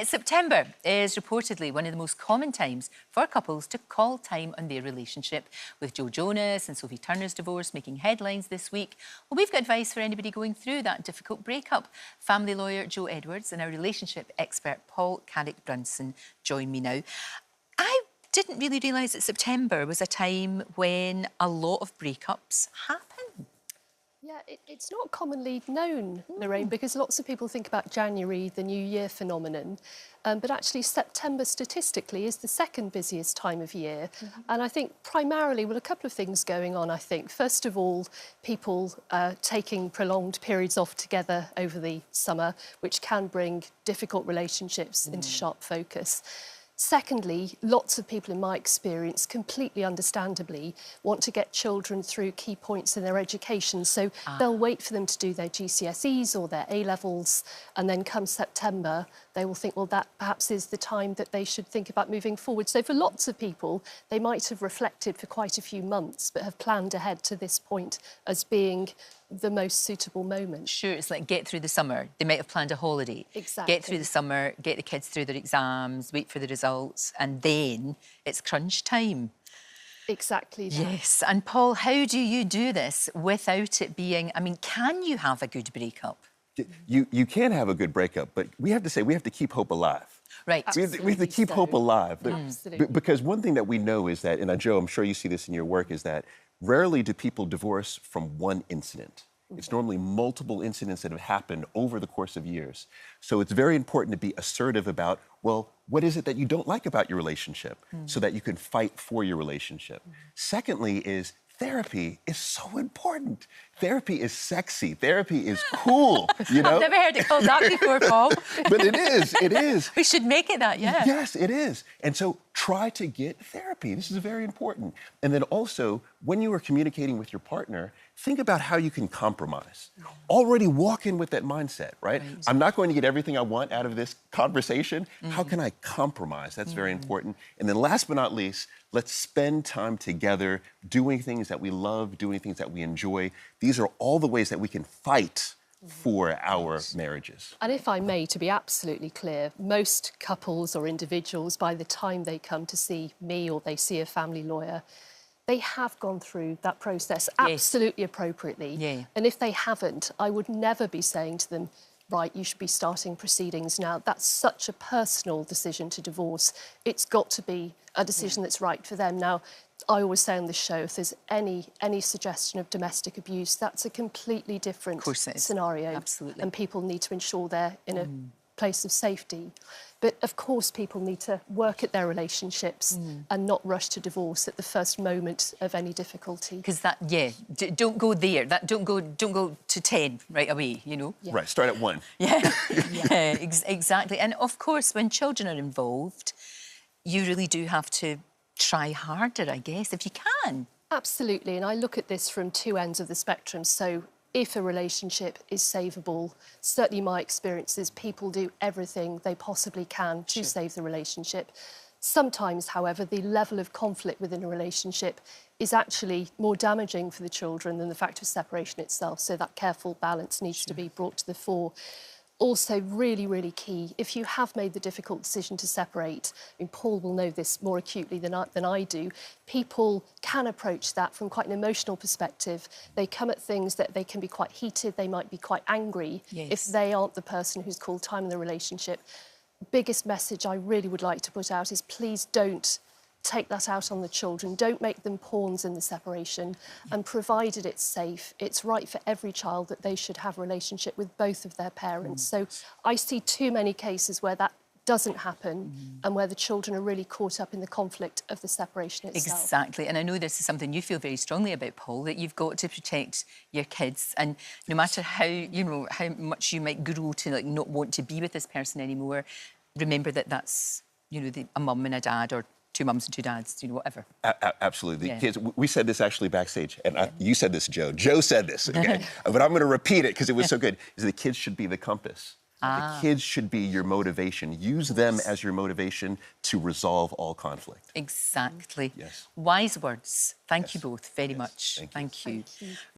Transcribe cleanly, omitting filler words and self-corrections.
September is reportedly one of the most common times for couples to call time on their relationship. With Jonas and Sophie Turner's divorce making headlines this week, well, we've got advice for anybody going through that difficult breakup. Family lawyer Joe Edwards and our relationship expert Paul Carrick Brunson join me now. I didn't really realise that September was a time when a lot of breakups happen. Yeah, it's not commonly known, Lorraine, because lots of people think about January, the New Year phenomenon, but actually September statistically is the second busiest time of year. And I think primarily, well, a couple of things going on, I think. First of all, people taking prolonged periods off together over the summer, which can bring difficult relationships into sharp focus. Secondly, lots of people in my experience, completely understandably, want to get children through key points in their education. So they'll wait for them to do their GCSEs or their A-levels, and then come September, they will think, well, that perhaps is the time that they should think about moving forward. So for lots of people, they might have reflected for quite a few months, but have planned ahead to this point as being the most suitable moment. Sure, it's like get through the summer. They might have planned a holiday. Exactly. Get through the summer, get the kids through their exams, wait for the results, and then it's crunch time. Exactly that. Yes, and Paul, how do you do this without it being... I mean, can you have a good breakup? You can have a good breakup, but we have to say we have to keep hope alive. Right. We have to keep hope alive. Absolutely. Because one thing that we know is that, and Joe, I'm sure you see this in your work, is that rarely do people divorce from one incident. It's normally multiple incidents that have happened over the course of years. So it's very important to be assertive about, well, what is it that you don't like about your relationship so that you can fight for your relationship. Secondly is therapy is so important. Therapy is sexy. Therapy is cool, you know? I've never heard it called that before, Paul. But it is. We should make it that, yeah. Yes, it is. And so try to get therapy. This is very important. And then also, when you are communicating with your partner, think about how you can compromise. Already walk in with that mindset, right? I'm not going to get everything I want out of this conversation. How can I compromise? That's very important. And then last but not least, let's spend time together doing things that we love, doing things that we enjoy. These are all the ways that we can fight for our marriages. And if I may, to be absolutely clear, most couples or individuals, by the time they come to see me or they see a family lawyer, they have gone through that process absolutely appropriately. Yeah. And if they haven't, I would never be saying to them, right, you should be starting proceedings now. That's such a personal decision to divorce. It's got to be a decision that's right for them. Now, I always say on this show, if there's any suggestion of domestic abuse, that's a completely different scenario. Absolutely. And people need to ensure they're in a place of safety. But of course, people need to work at their relationships and not rush to divorce at the first moment of any difficulty. Because that, don't go there. Don't go to 10 right away, you know? Yeah. Right, start at 1. Yeah, exactly. And of course, when children are involved, you really do have to try harder, I guess, if you can. Absolutely, and I look at this from two ends of the spectrum. So if a relationship is savable, certainly my experience is people do everything they possibly can to save the relationship. Sometimes, however, the level of conflict within a relationship is actually more damaging for the children than the fact of separation itself. So that careful balance needs to be brought to the fore. Also, really, really key, if you have made the difficult decision to separate, I mean, Paul will know this more acutely than I do, people can approach that from quite an emotional perspective. They come at things that they can be quite heated, they might be quite angry if they aren't the person who's called time in the relationship. Biggest message I really would like to put out is please don't take that out on the children. Don't make them pawns in the separation. And provided it's safe, it's right for every child that they should have a relationship with both of their parents. So I see too many cases where that doesn't happen and where the children are really caught up in the conflict of the separation itself. Exactly. And I know this is something you feel very strongly about, Paul, that you've got to protect your kids. And no matter how, you know, how much you might grow to like not want to be with this person anymore, remember that that's, you know, a mum and a dad, or 2 mums and 2 dads, you know, whatever. Absolutely. The kids, we said this actually backstage, and you said this, Joe. Joe said this, okay? But I'm going to repeat it because it was so good. Is the kids should be the compass. The kids should be your motivation. Use them as your motivation to resolve all conflict. Exactly. Yes. Wise words. Thank you both very much. Thank you. Thank you.